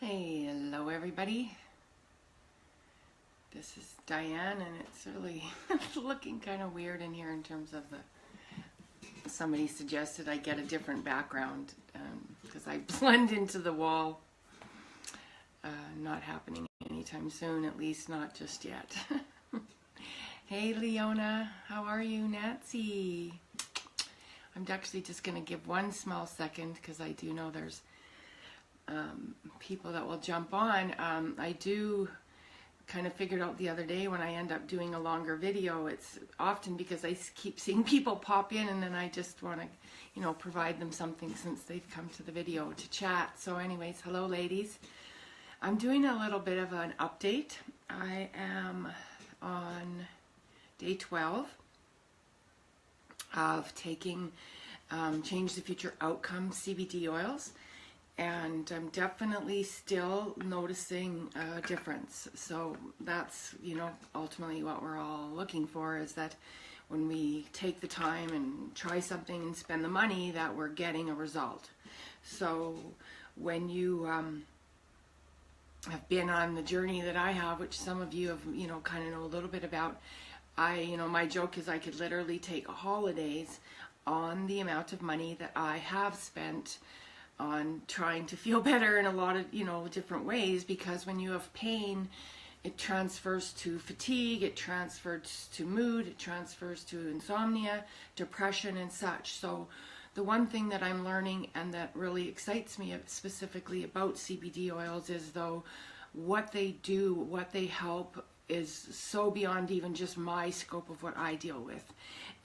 Hey, hello everybody. This is Diane, and it's really looking kind of weird in here in terms of somebody suggested I get a different background because I blend into the wall. Not happening anytime soon, at least not just yet. Hey Leona, how are you? Nancy. I'm actually just going to give one small second because I do know there's people that will jump on. I do kind of figured out the other day when I end up doing a longer video, it's often because I keep seeing people pop in and then I just want to, provide them something since they've come to the video to chat. So anyways, hello ladies. I'm doing a little bit of an update. I am on day 12 of taking Change the Future Outcome CBD oils. And I'm definitely still noticing a difference. So that's, ultimately what we're all looking for, is that when we take the time and try something and spend the money, that we're getting a result. So when you have been on the journey that I have, which some of you have, kind of know a little bit about, my joke is I could literally take holidays on the amount of money that I have spent on trying to feel better in a lot of, different ways, because when you have pain, it transfers to fatigue, it transfers to mood, it transfers to insomnia, depression, and such. So the one thing that I'm learning and that really excites me specifically about CBD oils is, though, what they do, what they help is so beyond even just my scope of what I deal with.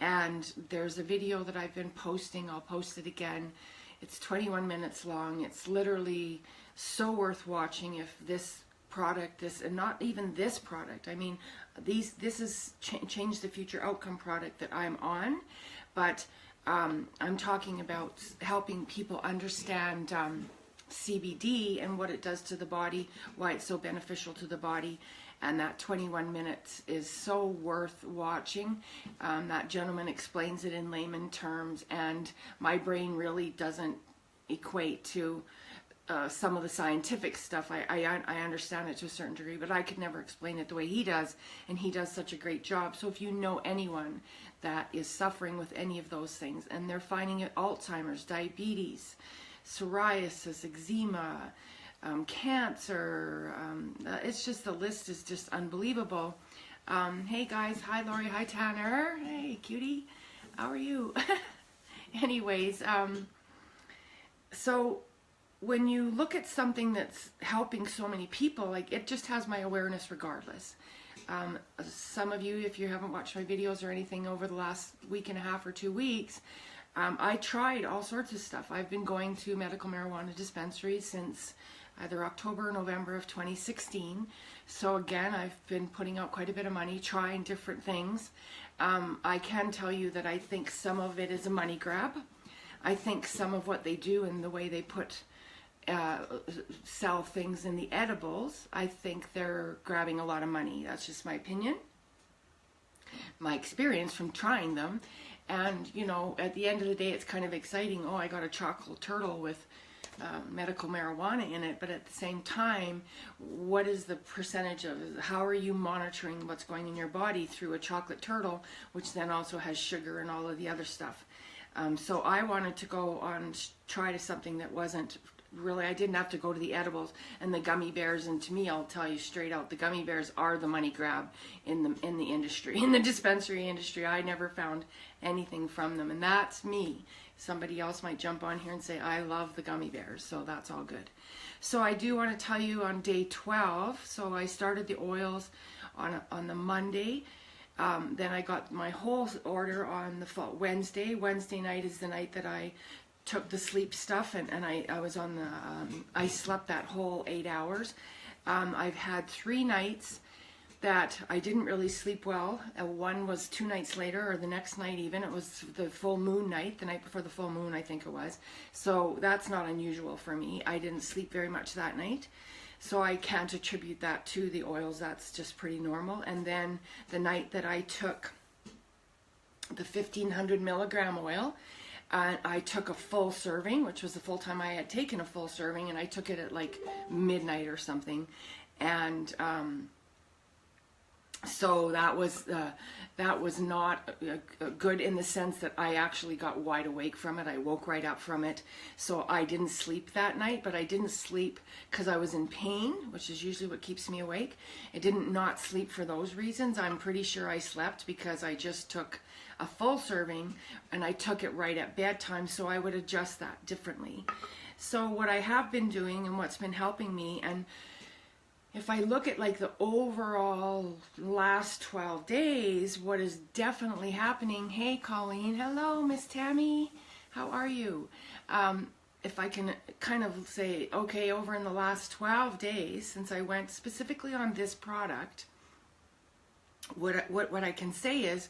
And there's a video that I've been posting, I'll post it again. It's 21 minutes long. It's literally so worth watching. If this product, and not even this product, I mean, this is Change the Future Outcome product that I'm on, but I'm talking about helping people understand CBD and what it does to the body, why it's so beneficial to the body. And that 21 minutes is so worth watching. That gentleman explains it in layman terms, and my brain really doesn't equate to some of the scientific stuff. I understand it to a certain degree, but I could never explain it the way he does, and he does such a great job. So if you know anyone that is suffering with any of those things, and they're finding it Alzheimer's, diabetes, psoriasis, eczema, cancer, it's just, the list is just unbelievable. Hey guys, hi Lori, hi Tanner, hey cutie, how are you? Anyways, so when you look at something that's helping so many people, like, it just has my awareness regardless. Some of you, if you haven't watched my videos or anything over the last week and a half or 2 weeks, I tried all sorts of stuff. I've been going to medical marijuana dispensaries since either October or November of 2016. So again, I've been putting out quite a bit of money, trying different things. I can tell you that I think some of it is a money grab. I think some of what they do and the way they sell things in the edibles, I think they're grabbing a lot of money. That's just my opinion, my experience from trying them. And, at the end of the day, it's kind of exciting. Oh, I got a chocolate turtle with medical marijuana in it, but at the same time, what is the percentage of, how are you monitoring what's going in your body through a chocolate turtle, which then also has sugar and all of the other stuff. So I wanted to go on, try to something that wasn't really, I didn't have to go to the edibles and the gummy bears, and to me, I'll tell you straight out, the gummy bears are the money grab in the industry, in the dispensary industry. I never found anything from them, and that's me. Somebody else might jump on here and say, I love the gummy bears, so that's all good. So I do want to tell you on day 12, so I started the oils on the Monday. Then I got my whole order on the Wednesday. Wednesday night is the night that I took the sleep stuff, and I was on the, I slept that whole 8 hours. I've had 3 nights that I didn't really sleep well. One was 2 nights later, or the next night even. It was the full moon night, the night before the full moon, I think it was. So that's not unusual for me. I didn't sleep very much that night. So I can't attribute that to the oils. That's just pretty normal. And then the night that I took the 1500 milligram oil, And I took a full serving, which was the full time I had taken a full serving, and I took it at like midnight or something. And so that was not good in the sense that I actually got wide awake from it. I woke right up from it. So I didn't sleep that night, but I didn't sleep because I was in pain, which is usually what keeps me awake. I didn't not sleep for those reasons. I'm pretty sure I slept because I just took a full serving and I took it right at bedtime, so I would adjust that differently. So what I have been doing and what's been helping me, and if I look at like the overall last 12 days, what is definitely happening, hey Colleen, hello Miss Tammy, how are you? If I can kind of say, okay, over in the last 12 days, since I went specifically on this product, what I can say is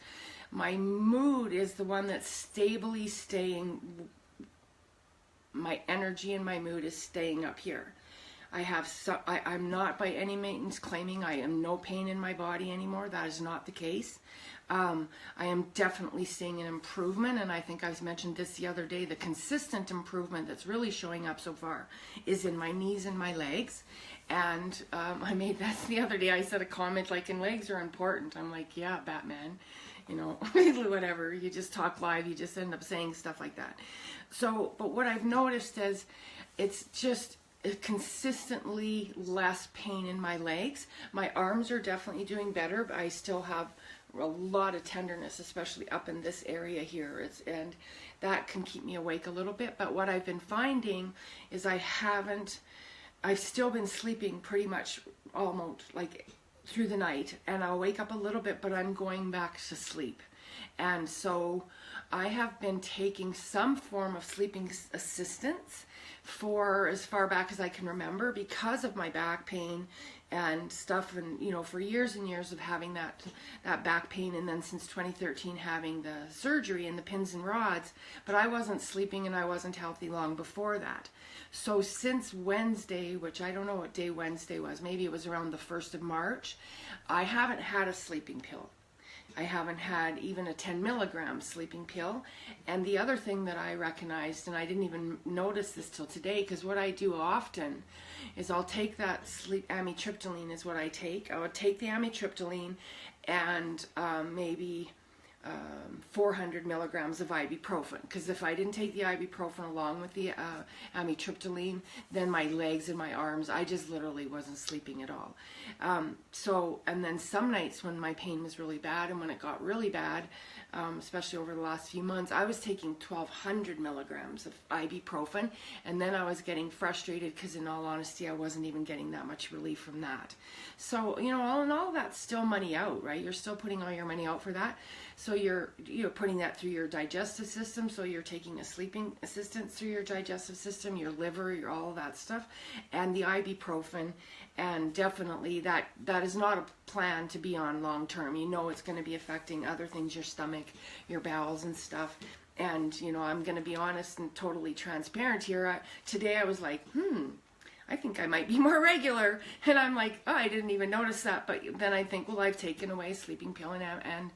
my mood is the one that's stably staying, my energy and my mood is staying up here. I'm not by any means claiming I am no pain in my body anymore. That is not the case. I am definitely seeing an improvement, and I think I mentioned this the other day. The consistent improvement that's really showing up so far is in my knees and my legs. And I made that the other day. I said a comment like, "And legs are important." I'm like, "Yeah, Batman." You know, whatever. You just talk live. You just end up saying stuff like that. So, but what I've noticed is it's just consistently less pain in my legs. My arms are definitely doing better, but I still have a lot of tenderness, especially up in this area here. And that can keep me awake a little bit. But what I've been finding is I've still been sleeping pretty much almost like through the night, and I'll wake up a little bit, but I'm going back to sleep. And so I have been taking some form of sleeping assistance for as far back as I can remember because of my back pain and stuff, and you know, for years and years of having that back pain, and then since 2013 having the surgery and the pins and rods, but I wasn't sleeping and I wasn't healthy long before that. So since Wednesday, which I don't know what day Wednesday was, maybe it was around the 1st of March, I haven't had a sleeping pill. I haven't had even a 10 milligram sleeping pill. And the other thing that I recognized, and I didn't even notice this till today, because what I do often is I'll take that amitriptyline is what I take. I would take the amitriptyline and maybe 400 milligrams of ibuprofen, because if I didn't take the ibuprofen along with the amitriptyline, then my legs and my arms, I just literally wasn't sleeping at all. And then some nights when my pain was really bad, and when it got really bad, especially over the last few months, I was taking 1,200 milligrams of ibuprofen, and then I was getting frustrated because, in all honesty, I wasn't even getting that much relief from that. So, you know, all in all, that's still money out, right? You're still putting all your money out for that. So you're putting that through your digestive system, so you're taking a sleeping assistance through your digestive system, your liver, your all of that stuff, and the ibuprofen. And definitely that is not a plan to be on long term. You know it's going to be affecting other things, your stomach, your bowels and stuff. And, you know, I'm going to be honest and totally transparent here. Today I was like, I think I might be more regular. And I'm like, oh, I didn't even notice that. But then I think, well, I've taken away a sleeping pill and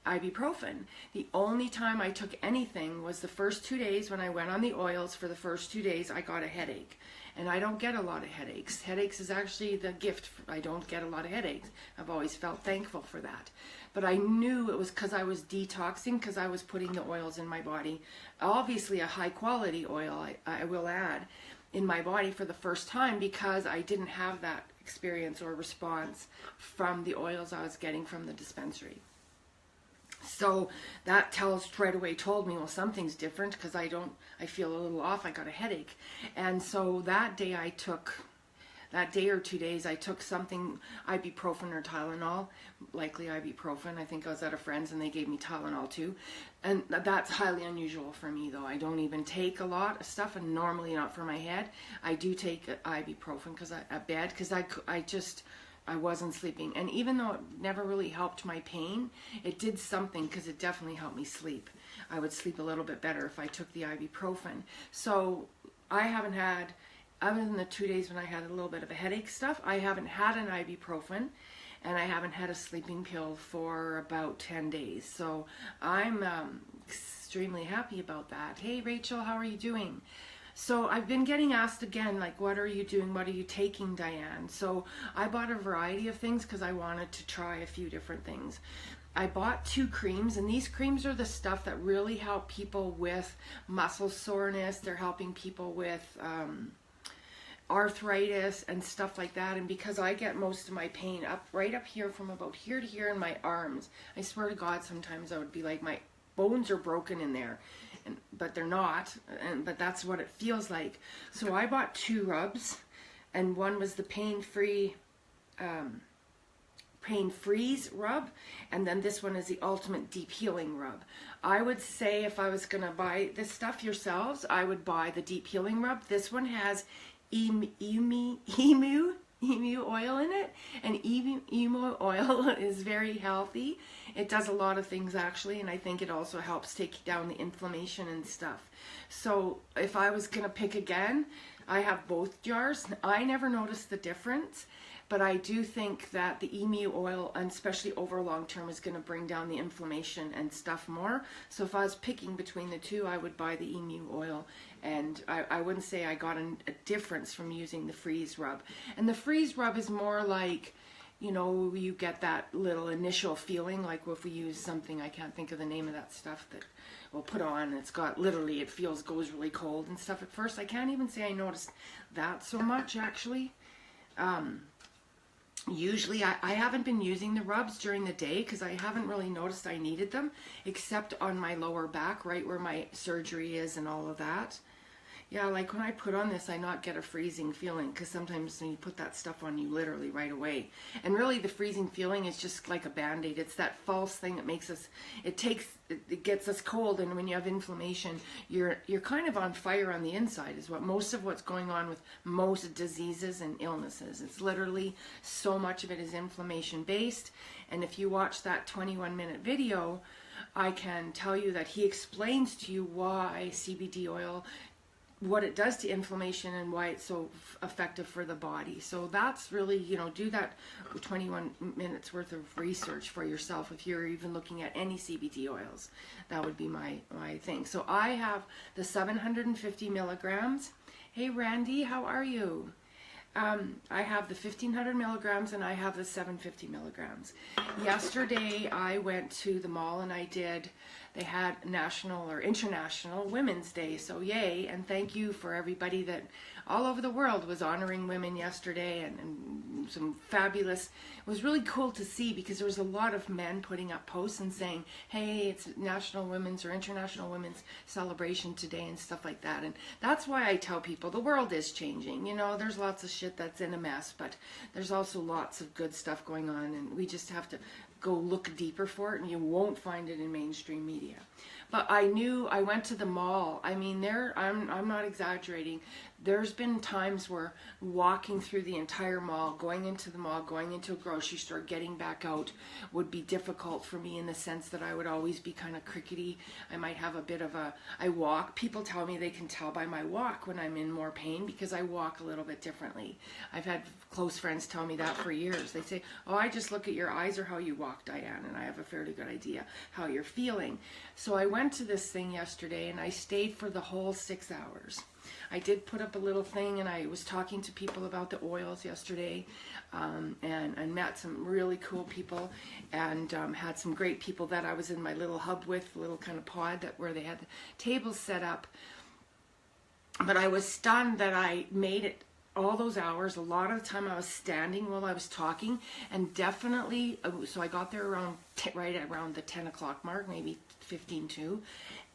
ibuprofen. The only time I took anything was the first 2 days when I went on the oils. For the first 2 days, I got a headache. And I don't get a lot of headaches. Headaches is actually the gift. I don't get a lot of headaches. I've always felt thankful for that. But I knew it was because I was detoxing, because I was putting the oils in my body. Obviously a high quality oil, I will add, in my body for the first time, because I didn't have that experience or response from the oils I was getting from the dispensary. So that right away told me, well, something's different, because I feel a little off. I got a headache. And so that day or 2 days, I took something, ibuprofen or Tylenol, likely ibuprofen. I think I was at a friend's and they gave me Tylenol too. And that's highly unusual for me, though. I don't even take a lot of stuff, and normally not for my head. I do take ibuprofen because I wasn't sleeping. And even though it never really helped my pain, it did something, because it definitely helped me sleep. I would sleep a little bit better if I took the ibuprofen. So I haven't had, other than the 2 days when I had a little bit of a headache stuff, I haven't had an ibuprofen. and I haven't had a sleeping pill for about 10 days. So I'm extremely happy about that. Hey Rachel, how are you doing? So I've been getting asked again, like, what are you doing? What are you taking, Diane? So I bought a variety of things because I wanted to try a few different things. I bought 2 creams, and these creams are the stuff that really help people with muscle soreness. They're helping people with arthritis and stuff like that. And because I get most of my pain right up here from about here to here in my arms, I swear to God, sometimes I would be like my bones are broken in there. But they're not, but that's what it feels like. So I bought 2 rubs, and one was the pain-freeze rub, and then this one is the ultimate deep healing rub. I would say if I was gonna buy this stuff yourselves, I would buy the deep healing rub. This one has emu oil in it, and emu oil is very healthy. It does a lot of things actually, and I think it also helps take down the inflammation and stuff. So if I was gonna pick again, I have both jars. I never noticed the difference, but I do think that the emu oil, and especially over long term, is going to bring down the inflammation and stuff more. So if I was picking between the 2, I would buy the emu oil, and I wouldn't say I got a difference from using the freeze rub. And the freeze rub is more like, you know, you get that little initial feeling, like if we use something, I can't think of the name of that stuff that we'll put on, it's got literally, it goes really cold and stuff at first. I can't even say I noticed that so much actually. Usually I haven't been using the rubs during the day because I haven't really noticed I needed them, except on my lower back, right where my surgery is and all of that. Yeah, like when I put on this, I not get a freezing feeling, because sometimes when you put that stuff on, you literally right away. And really the freezing feeling is just like a Band-Aid. It's that false thing that makes us, it gets us cold, and when you have inflammation, you're kind of on fire on the inside, is what most of what's going on with most diseases and illnesses. It's literally, so much of it is inflammation based. And if you watch that 21-minute video, I can tell you that he explains to you why CBD oil, what it does to inflammation and why it's so effective for the body. So that's really, you know, do that 21 minutes worth of research for yourself if you're even looking at any CBD oils. That would be my thing. So I have the 750 milligrams. Hey Randy, how are you? I have the 1500 milligrams and I have the 750 milligrams. Yesterday I went to the mall and they had National or International Women's Day, so yay, and thank you for everybody that all over the world was honoring women yesterday, and some fabulous, it was really cool to see because there was a lot of men putting up posts and saying, hey, it's National Women's or International Women's celebration today and stuff like that. And that's why I tell people the world is changing. You know, there's lots of shit that's in a mess, but there's also lots of good stuff going on, and we just have to go look deeper for it, and you won't find it in mainstream media. But I went to the mall. I mean, I'm not exaggerating. There's been times where walking through the entire mall, going into the mall, going into a grocery store, getting back out would be difficult for me, in the sense that I would always be kind of crickety. I might have a bit of I walk. People tell me they can tell by my walk when I'm in more pain because I walk a little bit differently. I've had close friends tell me that for years. They say, oh, I just look at your eyes or how you walk, Diane, and I have a fairly good idea how you're feeling. So I went to this thing yesterday and I stayed for the whole 6 hours. I did put up a little thing, and I was talking to people about the oils yesterday, and met some really cool people, and had some great people that I was in my little hub with, little kind of pod where they had the tables set up. But I was stunned that I made it all those hours. A lot of the time I was standing while I was talking, and definitely, so I got there around right around the 10 o'clock mark, maybe 15 to.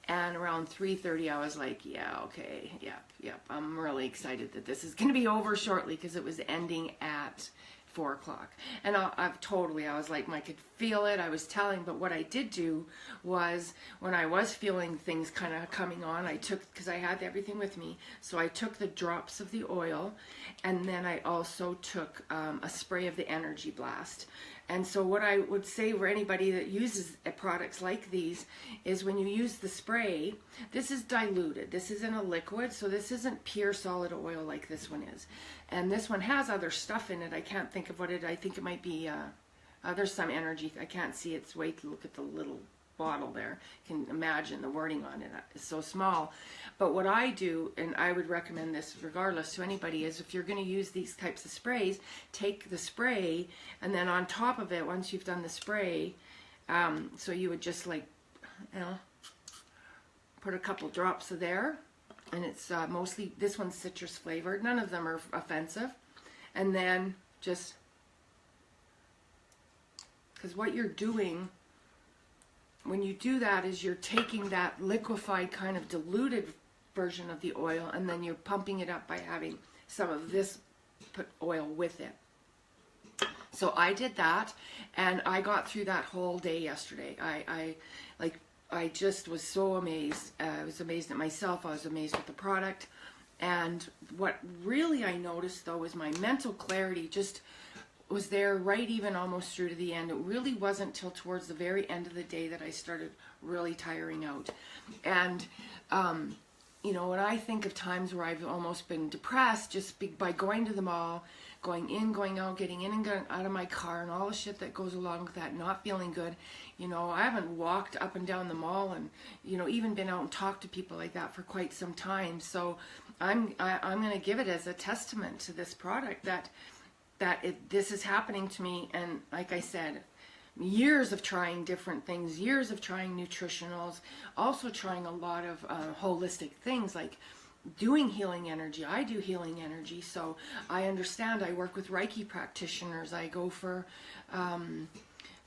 And around 3:30, I was like, yeah, okay, yep. I'm really excited that this is going to be over shortly, because it was ending at 4 o'clock. And I was like, I could feel it. I was telling, but what I did do was, when I was feeling things kind of coming on, I took, because I had everything with me, so I took the drops of the oil, and then I also took a spray of the Energy Blast. And so what I would say for anybody that uses products like these is, when you use the spray, this is diluted. This isn't a liquid, so this isn't pure solid oil like this one is. And this one has other stuff in it. I can't think of what I think it might be There's some energy. I can't see its weight. Look at the little bottle there. You can imagine the wording on it. It's so small. But what I do, and I would recommend this regardless to anybody, is if you're going to use these types of sprays, take the spray, and then on top of it, once you've done the spray, so you would just like, you know, put a couple drops of there, and it's mostly, this one's citrus flavored. None of them are offensive. And then just, because what you're doing when you do that is you're taking that liquefied kind of diluted version of the oil, and then you're pumping it up by having some of this oil with it. So I did that, and I got through that whole day yesterday. I just was so amazed. I was amazed at myself. I was amazed with the product. And what really I noticed, though, was my mental clarity just was there right even almost through to the end. It really wasn't till towards the very end of the day that I started really tiring out. And, you know, when I think of times where I've almost been depressed just by going to the mall, going in, going out, getting in and getting out of my car, and all the shit that goes along with that, not feeling good. You know, I haven't walked up and down the mall and, you know, even been out and talked to people like that for quite some time. So I'm going to give it as a testament to this product that this is happening to me. And like I said, years of trying different things, years of trying nutritionals, also trying a lot of holistic things like doing healing energy. I do healing energy, so I understand. I work with Reiki practitioners. I go for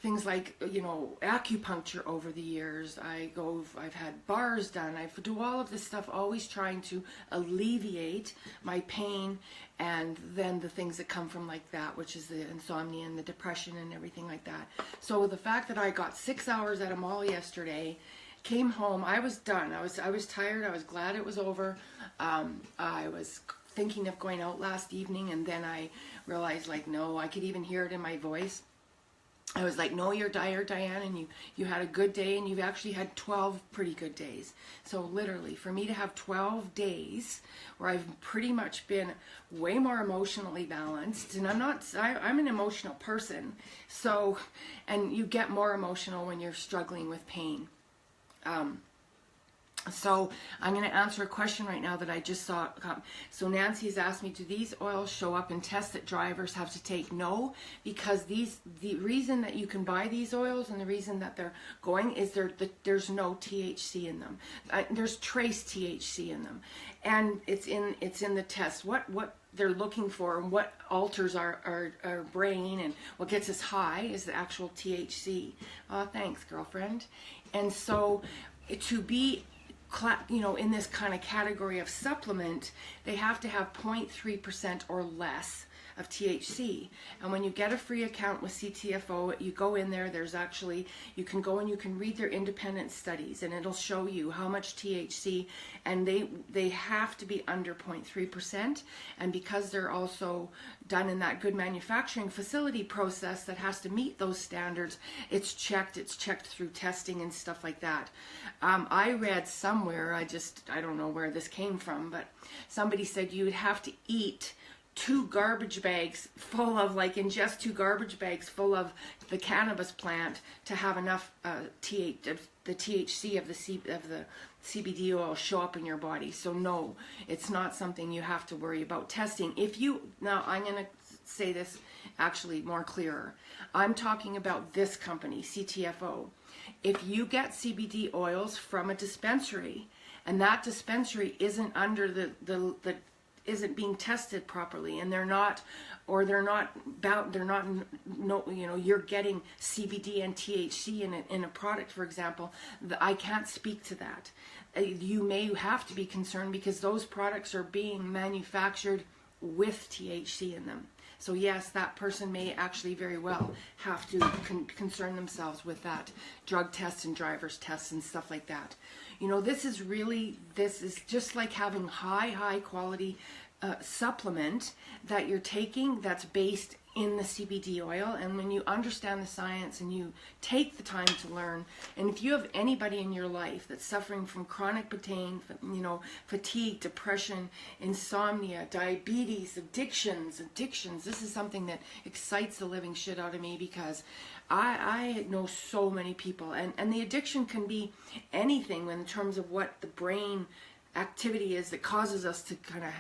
things like, you know, acupuncture over the years. I've had bars done. I do all of this stuff, always trying to alleviate my pain and then the things that come from like that, which is the insomnia and the depression and everything like that. So the fact that I got 6 hours at a mall yesterday, came home, I was done. I was tired. I was glad it was over. I was thinking of going out last evening, and then I realized, like, no, I could even hear it in my voice. I was like, no, you're tired, Diane, and you had a good day, and you've actually had 12 pretty good days. So literally, for me to have 12 days where I've pretty much been way more emotionally balanced, and I'm an emotional person, so, and you get more emotional when you're struggling with pain. So I'm going to answer a question right now that I just saw come. So Nancy's asked me, do these oils show up in tests that drivers have to take? No, because the reason that you can buy these oils and the reason that they're going is there's no THC in them. There's trace THC in them, and it's in the test. What they're looking for and what alters our brain and what gets us high is the actual THC. Oh, thanks, girlfriend. And so to be, you know, in this kind of category of supplement, they have to have 0.3% or less of THC. And when you get a free account with CTFO, you go in there, there's actually, you can go and you can read their independent studies, and it'll show you how much THC, and they have to be under 0.3%. And because they're also done in that good manufacturing facility process that has to meet those standards, it's checked through testing and stuff like that. I read somewhere, I don't know where this came from, but somebody said you would have to eat 2 garbage bags full of, like, ingest 2 garbage bags full of the cannabis plant to have enough the THC of the CBD oil show up in your body. So no, it's not something you have to worry about testing. Now I'm going to say this actually more clearer. I'm talking about this company, CTFO. If you get CBD oils from a dispensary and that dispensary isn't under isn't being tested properly, and you're getting CBD and THC in a product, for example, I can't speak to that. You may have to be concerned because those products are being manufactured with THC in them. So yes, that person may actually very well have to concern themselves with that drug tests and driver's tests and stuff like that. You know, this is just like having high quality supplement that you're taking that's based in the CBD oil. And when you understand the science and you take the time to learn, and if you have anybody in your life that's suffering from chronic pain, fatigue, depression, insomnia, diabetes, addictions, this is something that excites the living shit out of me, because I know so many people, and the addiction can be anything in terms of what the brain activity is that causes us to kind of,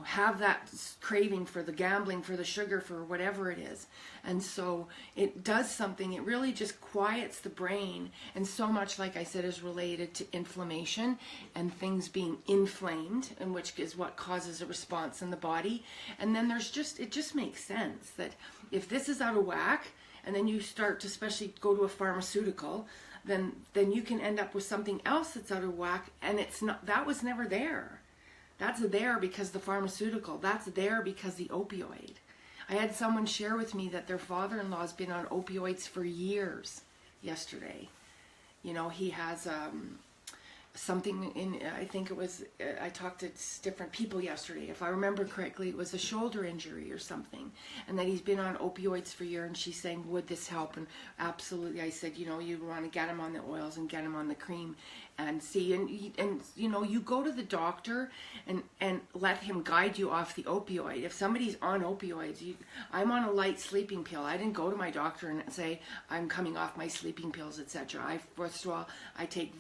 have that craving for the gambling, for the sugar, for whatever it is. And so it does something, it really just quiets the brain. And so much, like I said, is related to inflammation and things being inflamed, and which is what causes a response in the body. And then it just makes sense that if this is out of whack, and then you start to especially go to a pharmaceutical, then you can end up with something else that's out of whack, and it's not, that was never there. That's there because the pharmaceutical, that's there because the opioid. I had someone share with me that their father-in-law's been on opioids for years yesterday. He has something in, I think it was, I talked to different people yesterday. If I remember correctly, it was a shoulder injury or something, and that he's been on opioids for a year. And she's saying, would this help? And absolutely. I said, you want to get him on the oils and get him on the cream and see. And you go to the doctor and let him guide you off the opioid. If somebody's on opioids, I'm on a light sleeping pill. I didn't go to my doctor and say, I'm coming off my sleeping pills, etc. First of all, I take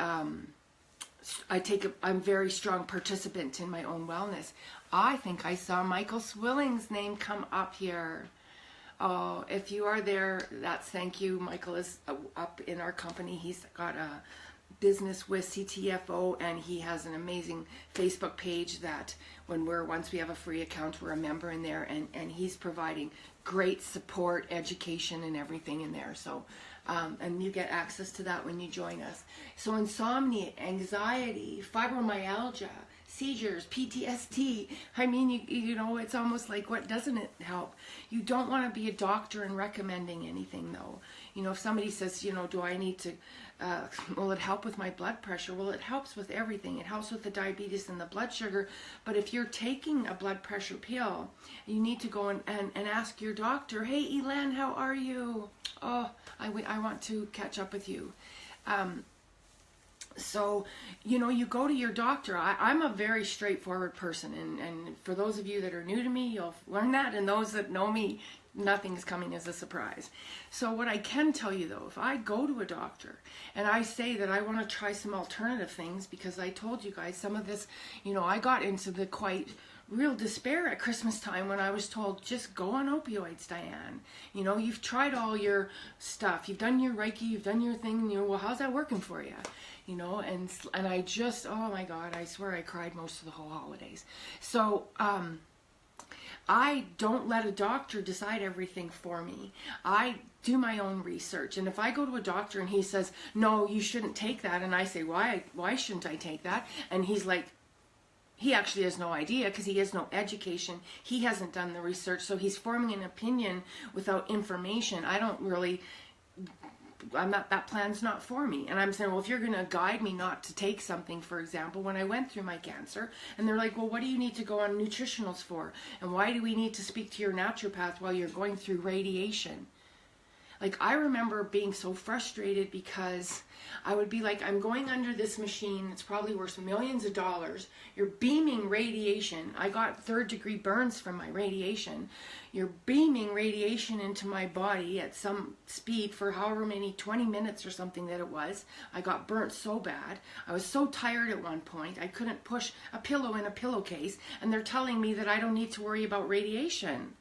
I'm a very strong participant in my own wellness. I think I saw Michael Swilling's name come up here. Oh, if you are there, that's thank you. Michael is up in our company. He's got a business with CTFO, and he has an amazing Facebook page that once we have a free account, we're a member in there, and he's providing great support, education, and everything in there. So and you get access to that when you join us. So insomnia, anxiety, fibromyalgia, seizures, PTSD. I mean, it's almost like, what doesn't it help? You don't want to be a doctor and recommending anything, though. If somebody says, do I need to, will it help with my blood pressure? Well, it helps with everything. It helps with the diabetes and the blood sugar. But if you're taking a blood pressure pill, you need to go and ask your doctor, hey, Elan, how are you? Oh, I want to catch up with you. So, you go to your doctor. I'm a very straightforward person. And for those of you that are new to me, you'll learn that. And those that know me, nothing's coming as a surprise. So what I can tell you, though, if I go to a doctor and I say that I want to try some alternative things, because I told you guys some of this, I got into the quite real despair at Christmas time when I was told, just go on opioids, Diane. You've tried all your stuff. You've done your Reiki, you've done your thing. Well, how's that working for you? And I just, oh my God, I swear I cried most of the whole holidays. So, I don't let a doctor decide everything for me. I do my own research. And if I go to a doctor and he says, no, you shouldn't take that, and I say, why shouldn't I take that? And he's like, he actually has no idea, because he has no education. He hasn't done the research, so he's forming an opinion without information. That plan's not for me. And I'm saying, well, if you're going to guide me not to take something, for example, when I went through my cancer, and they're like, well, what do you need to go on nutritionals for? And why do we need to speak to your naturopath while you're going through radiation? Like, I remember being so frustrated because I would be like, I'm going under this machine. It's probably worth millions of dollars. You're beaming radiation. I got 3rd-degree burns from my radiation. You're beaming radiation into my body at some speed for however many, 20 minutes or something that it was. I got burnt so bad. I was so tired at one point. I couldn't push a pillow in a pillowcase. And they're telling me that I don't need to worry about radiation.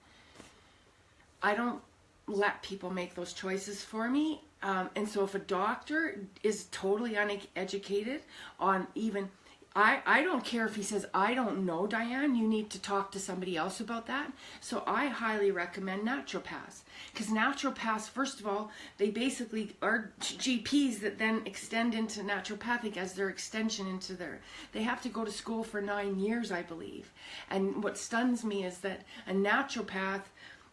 I don't let people make those choices for me. And so if a doctor is totally uneducated on even, I don't care if he says, I don't know, Diane, you need to talk to somebody else about that. So I highly recommend naturopaths, because naturopaths, first of all, they basically are GPs that then extend into naturopathic as their extension into they have to go to school for 9 years, I believe. And what stuns me is that a naturopath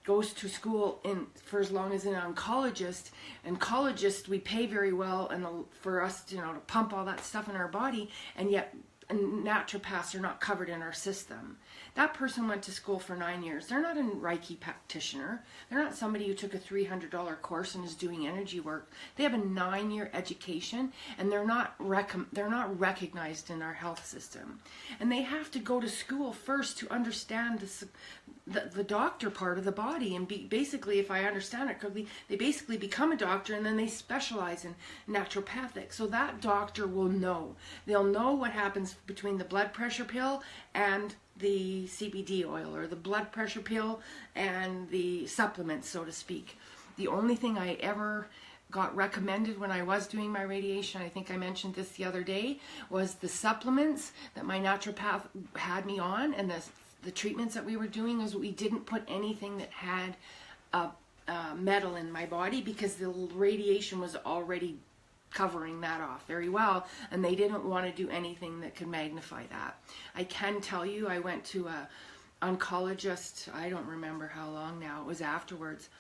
goes to school for as long as an oncologist. Oncologists, we pay very well, and for us to pump all that stuff in our body, and yet naturopaths are not covered in our system. That person went to school for 9 years. They're not a Reiki practitioner. They're not somebody who took a $300 course and is doing energy work. They have a 9-year education, and they're not recognized in our health system. And they have to go to school first to understand the doctor part of the body. And basically, if I understand it correctly, they basically become a doctor, and then they specialize in naturopathic. So that doctor will know. They'll know what happens between the blood pressure pill and the CBD oil, or the blood pressure pill and the supplements, so to speak. The only thing I ever got recommended when I was doing my radiation, I think I mentioned this the other day, was the supplements that my naturopath had me on, and the treatments that we were doing, was we didn't put anything that had metal in my body, because the radiation was already covering that off very well, and they didn't want to do anything that could magnify that. I can tell you, I went to a oncologist, I don't remember how long now, it was afterwards,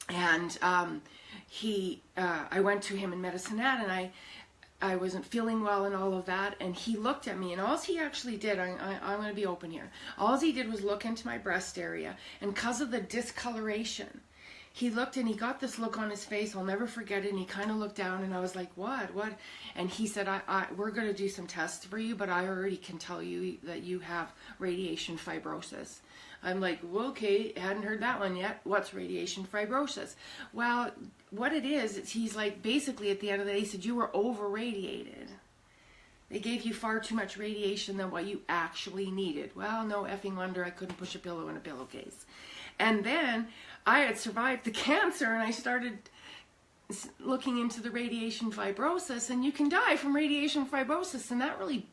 and I went to him in Medicine Hat, and I wasn't feeling well and all of that, and he looked at me, and all he actually did, I'm going to be open here, all he did was look into my breast area, and because of the discoloration, he looked, and he got this look on his face, I'll never forget it, and he kind of looked down, and I was like, what? And he said, we're going to do some tests for you, but I already can tell you that you have radiation fibrosis. I'm like, well, okay, hadn't heard that one yet. What's radiation fibrosis? Well, what it is he's like, basically at the end of the day, he said, you were over-radiated. They gave you far too much radiation than what you actually needed. Well, no effing wonder I couldn't push a pillow in a pillowcase. And then I had survived the cancer, and I started looking into the radiation fibrosis, and you can die from radiation fibrosis, and that really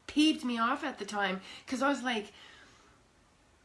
peeved me off at the time, because I was like,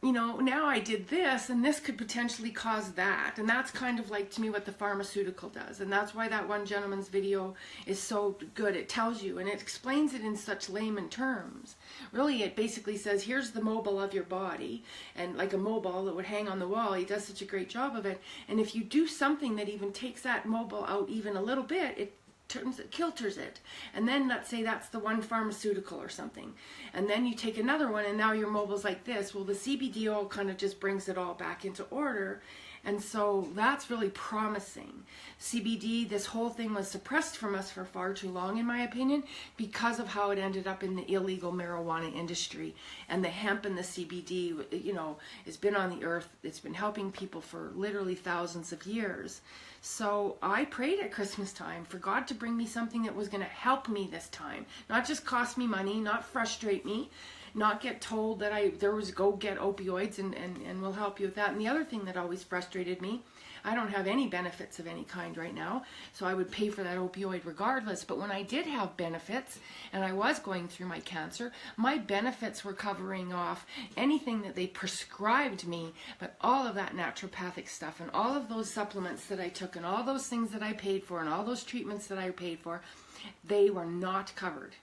you know, now I did this, and this could potentially cause that. And that's kind of like, to me, what the pharmaceutical does. And that's why that one gentleman's video is so good. It tells you, and it explains it in such layman terms. Really, it basically says, here's the mobile of your body, and like a mobile that would hang on the wall. He does such a great job of it. And if you do something that even takes that mobile out even a little bit, it kilters it. And then let's say that's the one pharmaceutical or something, and then you take another one, and now your mobile's like this. Well, the CBD oil kind of just brings it all back into order, and so that's really promising. CBD, this whole thing was suppressed from us for far too long, in my opinion, because of how it ended up in the illegal marijuana industry. And the hemp and the CBD, you know, has been on the earth. It's been helping people for literally thousands of years. So I prayed at Christmas time for God to bring me something that was going to help me this time. Not just cost me money, not frustrate me, not get told that there was go get opioids and we'll help you with that. And the other thing that always frustrated me, I don't have any benefits of any kind right now, so I would pay for that opioid regardless. But when I did have benefits, and I was going through my cancer, my benefits were covering off anything that they prescribed me, but all of that naturopathic stuff and all of those supplements that I took and all those things that I paid for and all those treatments that I paid for, they were not covered.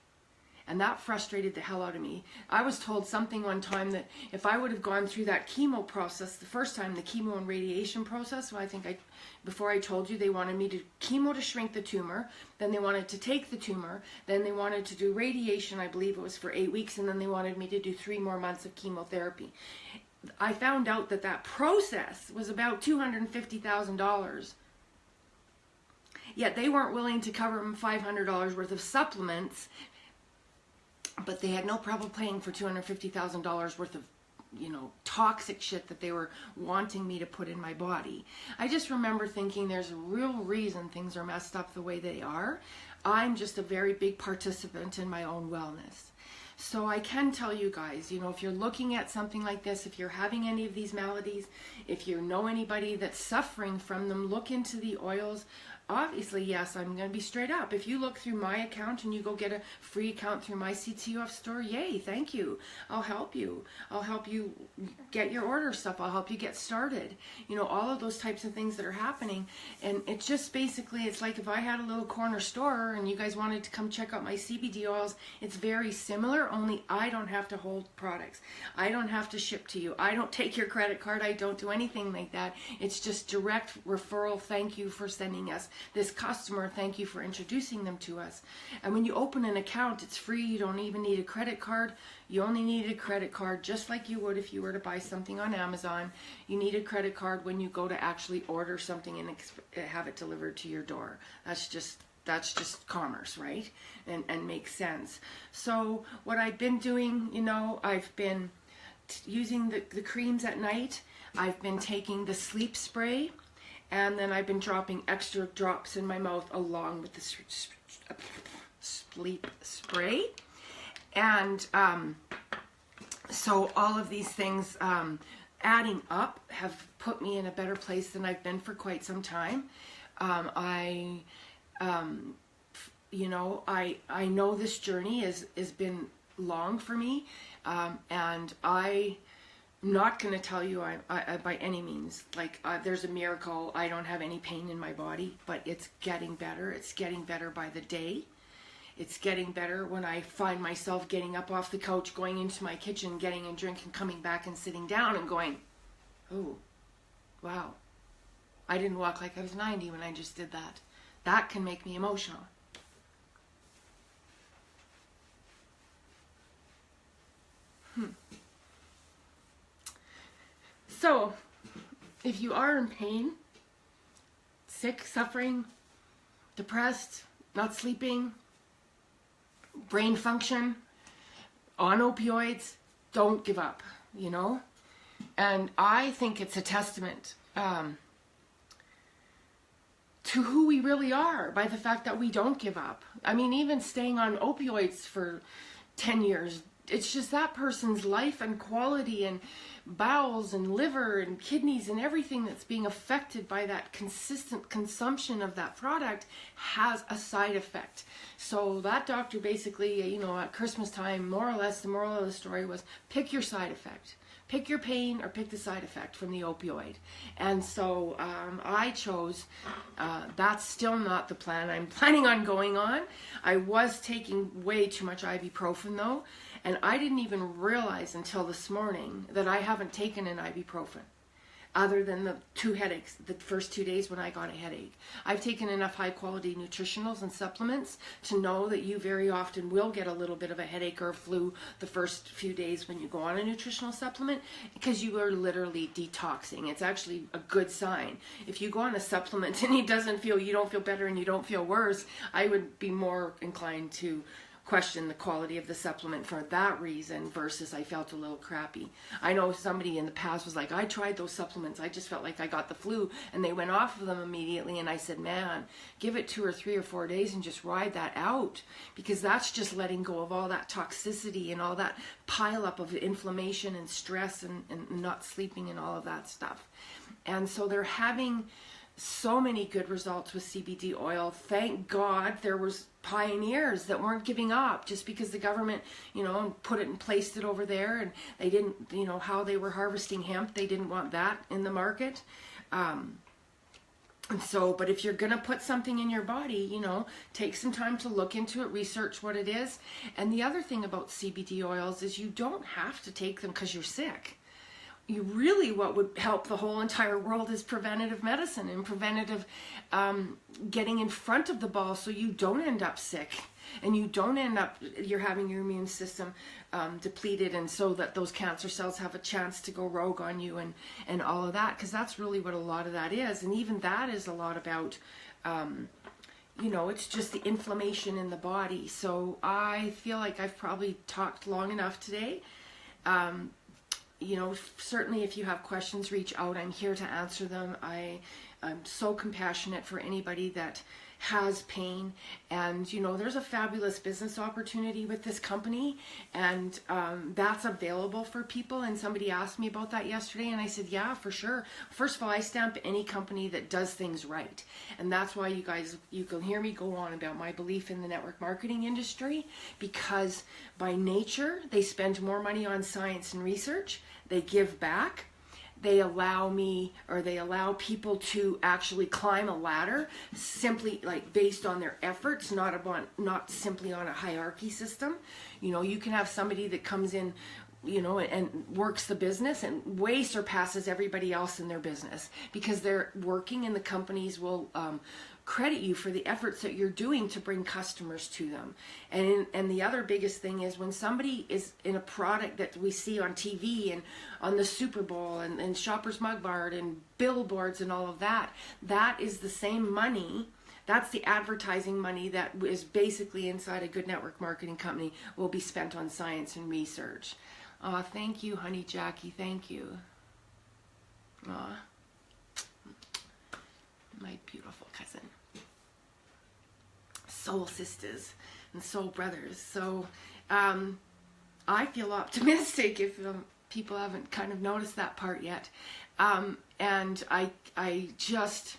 And that frustrated the hell out of me. I was told something one time that if I would have gone through that chemo process the first time, the chemo and radiation process, well, before I told you, they wanted me to chemo to shrink the tumor, then they wanted to take the tumor, then they wanted to do radiation, I believe it was for 8 weeks, and then they wanted me to do 3 more months of chemotherapy. I found out that that process was about $250,000. Yet they weren't willing to cover them $500 worth of supplements, but they had no problem paying for $250,000 worth of, you know, toxic shit that they were wanting me to put in my body. I just remember thinking there's a real reason things are messed up the way they are. I'm just a very big participant in my own wellness. So I can tell you guys, you know, if you're looking at something like this, if you're having any of these maladies, if you know anybody that's suffering from them, look into the oils. Obviously, yes, I'm going to be straight up. If you look through my account and you go get a free account through my CTFO store, yay, thank you. I'll help you. I'll help you get your order stuff. I'll help you get started. You know, all of those types of things that are happening. And it's just basically, it's like if I had a little corner store and you guys wanted to come check out my CBD oils, it's very similar, only I don't have to hold products. I don't have to ship to you. I don't take your credit card. I don't do anything like that. It's just direct referral. Thank you for sending us this customer, thank you for introducing them to us. And when you open an account, it's free. You don't even need a credit card. You only need a credit card just like you would if you were to buy something on Amazon. You need a credit card when you go to actually order something and have it delivered to your door. That's just commerce, right? And makes sense. So what I've been doing, you know, I've been using the creams at night. I've been taking the sleep spray, and then I've been dropping extra drops in my mouth along with the sleep spray. And so all of these things adding up have put me in a better place than I've been for quite some time. You know, I know this journey has been long for me, and I'm not going to tell you I by any means, like there's a miracle, I don't have any pain in my body, but it's getting better. It's getting better by the day. It's getting better when I find myself getting up off the couch, going into my kitchen, getting a drink, and coming back and sitting down and going, oh, wow, I didn't walk like I was 90 when I just did that. That can make me emotional. So, if you are in pain, sick, suffering, depressed, not sleeping, brain function, on opioids, don't give up, you know? And I think it's a testament to who we really are by the fact that we don't give up. I mean, even staying on opioids for 10 years, it's just that person's life and quality and bowels and liver and kidneys and everything that's being affected by that consistent consumption of that product has a side effect. So that doctor basically, you know, at Christmas time, more or less, the moral of the story was pick your side effect. Pick your pain or pick the side effect from the opioid. And so I chose, that's still not the plan I'm planning on going on. I was taking way too much ibuprofen though, and I didn't even realize until this morning that I haven't taken an ibuprofen. Other than the 2 headaches, the first 2 days when I got a headache. I've taken enough high quality nutritionals and supplements to know that you very often will get a little bit of a headache or a flu the first few days when you go on a nutritional supplement, because you are literally detoxing. It's actually a good sign. If you go on a supplement and you don't feel better and you don't feel worse, I would be more inclined to question the quality of the supplement for that reason versus I felt a little crappy. I know somebody in the past was like, I tried those supplements, I just felt like I got the flu, and they went off of them immediately, and I said, man, give it 2 or 3 or 4 days and just ride that out, because that's just letting go of all that toxicity and all that pile up of inflammation and stress and not sleeping and all of that stuff. And so they're having so many good results with CBD oil. Thank God there was pioneers that weren't giving up just because the government, you know, put it and placed it over there, and they didn't, you know, how they were harvesting hemp, they didn't want that in the market. And so, but if you're going to put something in your body, you know, take some time to look into it, research what it is. And the other thing about CBD oils is you don't have to take them because you're sick. You really, what would help the whole entire world is preventative medicine and preventative getting in front of the ball so you don't end up sick and you don't end up, you're having your immune system depleted, and so that those cancer cells have a chance to go rogue on you and all of that, because that's really what a lot of that is. And even that is a lot about, you know, it's just the inflammation in the body. So I feel like I've probably talked long enough today. You know, certainly if you have questions, reach out. I'm here to answer them. I'm so compassionate for anybody that has pain. And, you know, there's a fabulous business opportunity with this company, and that's available for people. And somebody asked me about that yesterday, and I said, yeah, for sure. First of all, I stamp any company that does things right. And that's why you guys, you can hear me go on about my belief in the network marketing industry, because by nature, they spend more money on science and research. They give back. They allow me, or they allow people to actually climb a ladder simply like based on their efforts, not simply on a hierarchy system. You know, you can have somebody that comes in, you know, and works the business and way surpasses everybody else in their business because they're working, and the companies will credit you for the efforts that you're doing to bring customers to them. And the other biggest thing is when somebody is in a product that we see on TV and on the Super Bowl and Shoppers Mug Mart and billboards and all of that, that is the same money. That's the advertising money that is basically inside a good network marketing company will be spent on science and research. Thank you, honey Jackie. Thank you. My beautiful cousin. Soul sisters and soul brothers. So I feel optimistic if people haven't kind of noticed that part yet. And I just,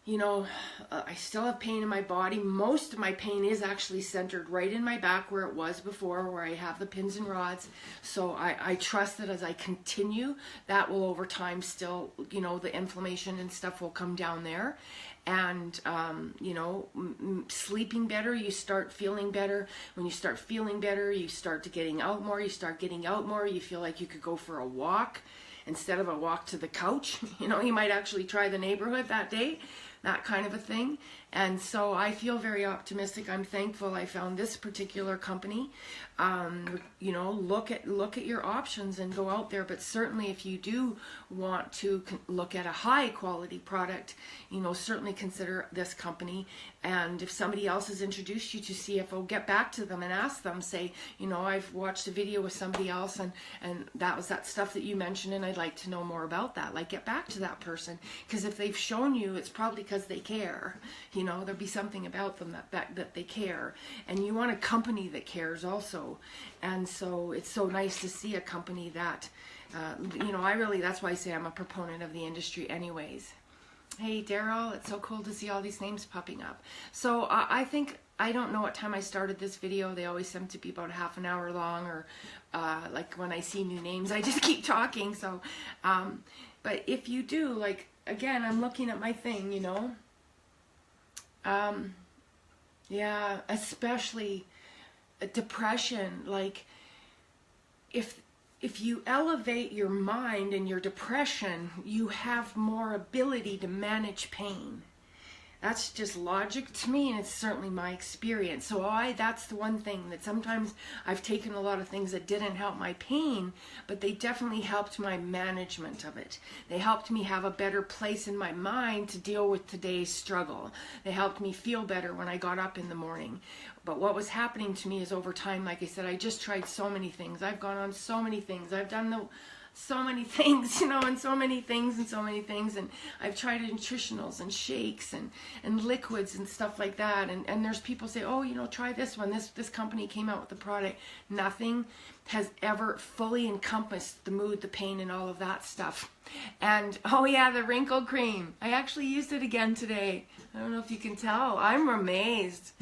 you know, I still have pain in my body. Most of my pain is actually centered right in my back where it was before, where I have the pins and rods. So I trust that as I continue, that will over time still, you know, the inflammation and stuff will come down there. And, you know, sleeping better, you start feeling better. When you start feeling better, you start to getting out more. You start getting out more. You feel like you could go for a walk instead of a walk to the couch. You know, you might actually try the neighborhood that day. That kind of a thing. And so I feel very optimistic. I'm thankful I found this particular company. You know, look at your options and go out there. But certainly if you do want to look at a high quality product, you know, certainly consider this company. And if somebody else has introduced you to CFO, get back to them and ask them, say, you know, I've watched a video with somebody else and that was that stuff that you mentioned and I'd like to know more about that. Like, get back to that person, because if they've shown you, it's probably because they care. You know, there'll be something about them that they care. And you want a company that cares also. And so it's so nice to see a company that, you know, that's why I say I'm a proponent of the industry anyways. Hey, Daryl, it's so cool to see all these names popping up. So I think, I don't know what time I started this video. They always seem to be about half an hour long, or like when I see new names, I just keep talking. So, but if you do, like, again, I'm looking at my thing, you know. Yeah, especially depression. Like, if you elevate your mind and your depression, you have more ability to manage pain. That's just logic to me, and it's certainly my experience. So that's the one thing that sometimes I've taken a lot of things that didn't help my pain, but they definitely helped my management of it. They helped me have a better place in my mind to deal with today's struggle. They helped me feel better when I got up in the morning. But what was happening to me is over time, like I said, I just tried so many things. I've gone on so many things. I've done so many things, you know, and so many things. And I've tried nutritionals and shakes and liquids and stuff like that. And there's people say, oh, you know, try this one. This company came out with the product. Nothing has ever fully encompassed the mood, the pain, and all of that stuff. And, oh yeah, the wrinkle cream. I actually used it again today. I don't know if you can tell. I'm amazed.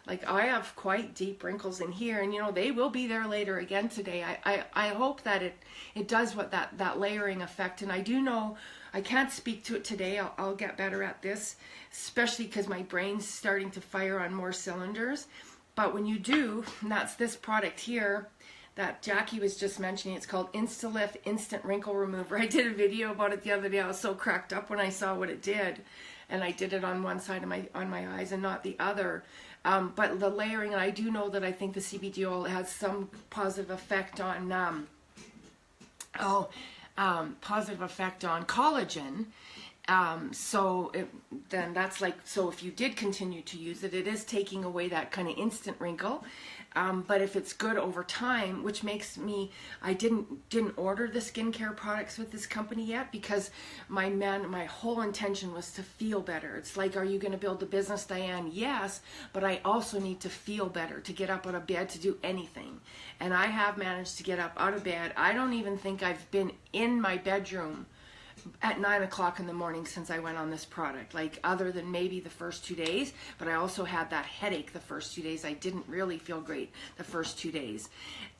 Like, I have quite deep wrinkles in here, and you know, they will be there later again today. I hope that it does what that layering effect, and I do know, I can't speak to it today. I'll get better at this, especially because my brain's starting to fire on more cylinders. But when you do, and that's this product here that Jackie was just mentioning. It's called Instalift Instant Wrinkle Remover. I did a video about it the other day. I was so cracked up when I saw what it did, and I did it on one side of my eyes and not the other. But the layering, and I do know that I think the CBD oil has some positive effect on positive effect on collagen. Then that's like, so if you did continue to use it, it is taking away that kind of instant wrinkle. But if it's good over time, which makes me, I didn't order the skincare products with this company yet, because my whole intention was to feel better. It's like, are you going to build a business, Diane? Yes, but I also need to feel better, to get up out of bed, to do anything. And I have managed to get up out of bed. I don't even think I've been in my bedroom at 9 o'clock in the morning since I went on this product, like, other than maybe the first 2 days. But I also had that headache the first 2 days. I didn't really feel great the first 2 days.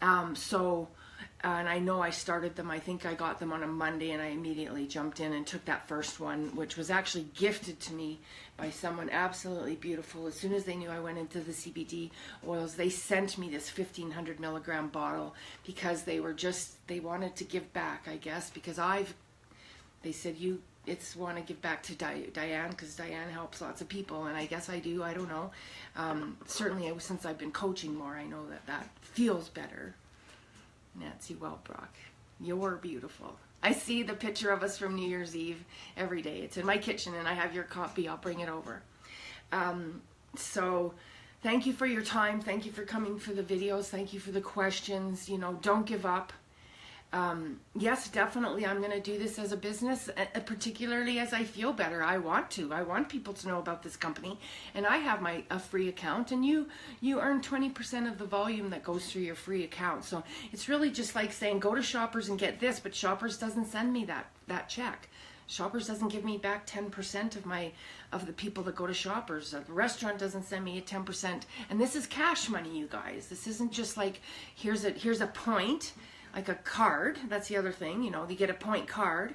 And I know I started them, I think I got them on a Monday, and I immediately jumped in and took that first one, which was actually gifted to me by someone absolutely beautiful. As soon as they knew I went into the CBD oils, they sent me this 1,500 milligram bottle, because they wanted to give back, I guess, because they said, it's want to give back to Diane, because Diane helps lots of people, and I guess I do. I don't know. Certainly, since I've been coaching more, I know that feels better. Nancy Wellbrock, you're beautiful. I see the picture of us from New Year's Eve every day. It's in my kitchen, and I have your copy. I'll bring it over. So thank you for your time. Thank you for coming for the videos. Thank you for the questions. You know, don't give up. Yes, definitely, I'm going to do this as a business, particularly as I feel better. I want to. I want people to know about this company, and I have a free account, and you earn 20% of the volume that goes through your free account. So it's really just like saying, go to Shoppers and get this, but Shoppers doesn't send me that check. Shoppers doesn't give me back 10% of the people that go to Shoppers. The restaurant doesn't send me a 10%, and this is cash money, you guys. This isn't just like here's a point. Like a card, that's the other thing, you know, you get a point card.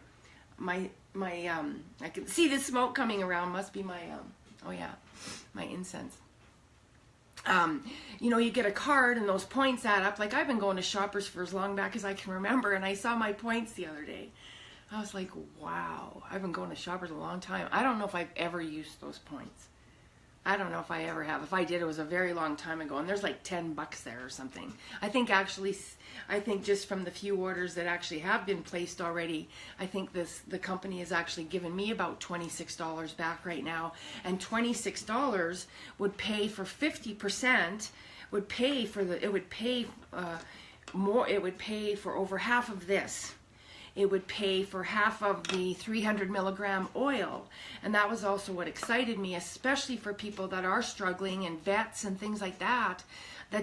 I can see the smoke coming around, must be my, oh yeah, my incense. You know, you get a card and those points add up. Like, I've been going to Shoppers for as long back as I can remember, and I saw my points the other day. I was like, wow, I've been going to Shoppers a long time. I don't know if I've ever used those points. I don't know if I ever have. If I did, it was a very long time ago, and there's like $10 there or something. I think just from the few orders that actually have been placed already, I think the company has actually given me about $26 back right now, and $26 would pay for 50%, would pay for more, it would pay for over half of this. It would pay for half of the 300 milligram oil. And that was also what excited me, especially for people that are struggling and vets and things like that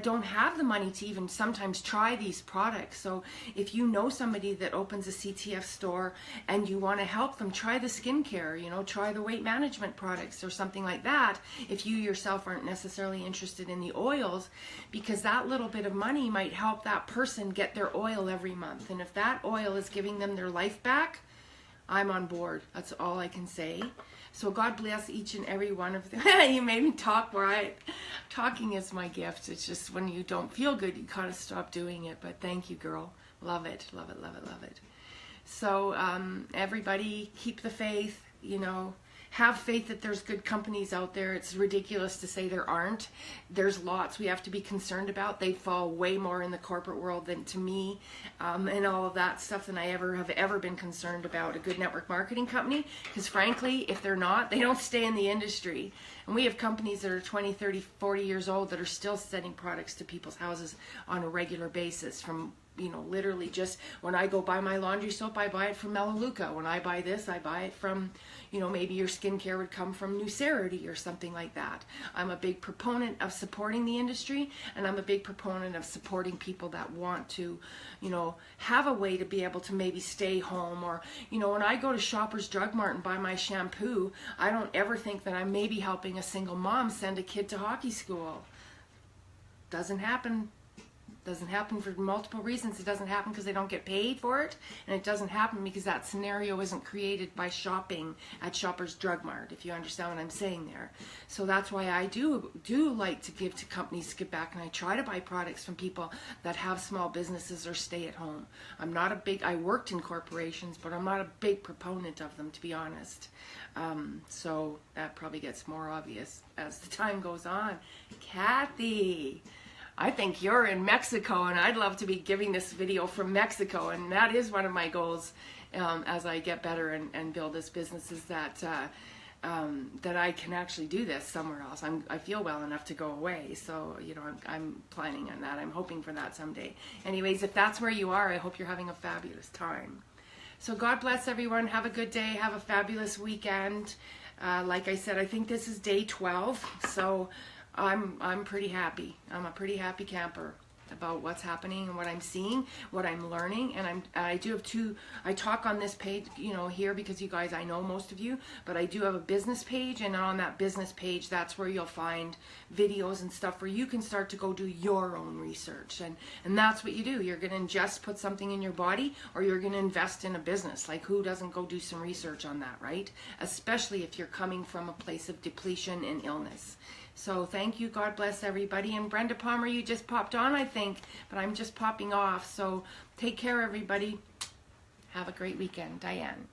don't have the money to even sometimes try these products. So if you know somebody that opens a CTF store and you want to help them, try the skincare, you know, try the weight management products or something like that, if you yourself aren't necessarily interested in the oils, because that little bit of money might help that person get their oil every month. And if that oil is giving them their life back, I'm on board. That's all I can say. So God bless each and every one of them. You made me talk more. Talking is my gift. It's just when you don't feel good, you kind of stop doing it. But thank you, girl. Love it, love it, love it, love it. So everybody, keep the faith, you know. Have faith that there's good companies out there. It's ridiculous to say there aren't. There's lots we have to be concerned about. They fall way more in the corporate world than to me, and all of that stuff than I have ever been concerned about a good network marketing company. Because frankly, if they're not, they don't stay in the industry. And we have companies that are 20, 30, 40 years old that are still sending products to people's houses on a regular basis from, you know, literally just when I go buy my laundry soap, I buy it from Melaleuca. When I buy this, I buy it from, you know, maybe your skincare would come from Nucerity or something like that. I'm a big proponent of supporting the industry, and I'm a big proponent of supporting people that want to, you know, have a way to be able to maybe stay home. Or, you know, when I go to Shoppers Drug Mart and buy my shampoo, I don't ever think that I'm maybe helping a single mom send a kid to hockey school. Doesn't happen. Doesn't happen for multiple reasons. It doesn't happen because they don't get paid for it, and it doesn't happen because that scenario isn't created by shopping at Shoppers Drug Mart, if you understand what I'm saying there. So that's why I do like to give to companies to give back, and I try to buy products from people that have small businesses or stay at home. I worked in corporations, but I'm not a big proponent of them, to be honest. So that probably gets more obvious as the time goes on. Kathy, I think you're in Mexico, and I'd love to be giving this video from Mexico, and that is one of my goals as I get better and build this business, is that that I can actually do this somewhere else. I feel well enough to go away, so you know I'm planning on that. I'm hoping for that someday. Anyways, if that's where you are, I hope you're having a fabulous time. So God bless everyone. Have a good day. Have a fabulous weekend. Like I said, I think this is day 12, so I'm pretty happy. I'm a pretty happy camper about what's happening and what I'm seeing, what I'm learning. And I do have I talk on this page, you know, here because you guys, I know most of you, but I do have a business page, and on that business page, that's where you'll find videos and stuff where you can start to go do your own research. And that's what you do. You're going to just put something in your body, or you're going to invest in a business. Like, who doesn't go do some research on that, right? Especially if you're coming from a place of depletion and illness. So thank you. God bless everybody. And Brenda Palmer, you just popped on, I think, but I'm just popping off. So take care, everybody. Have a great weekend. Diane.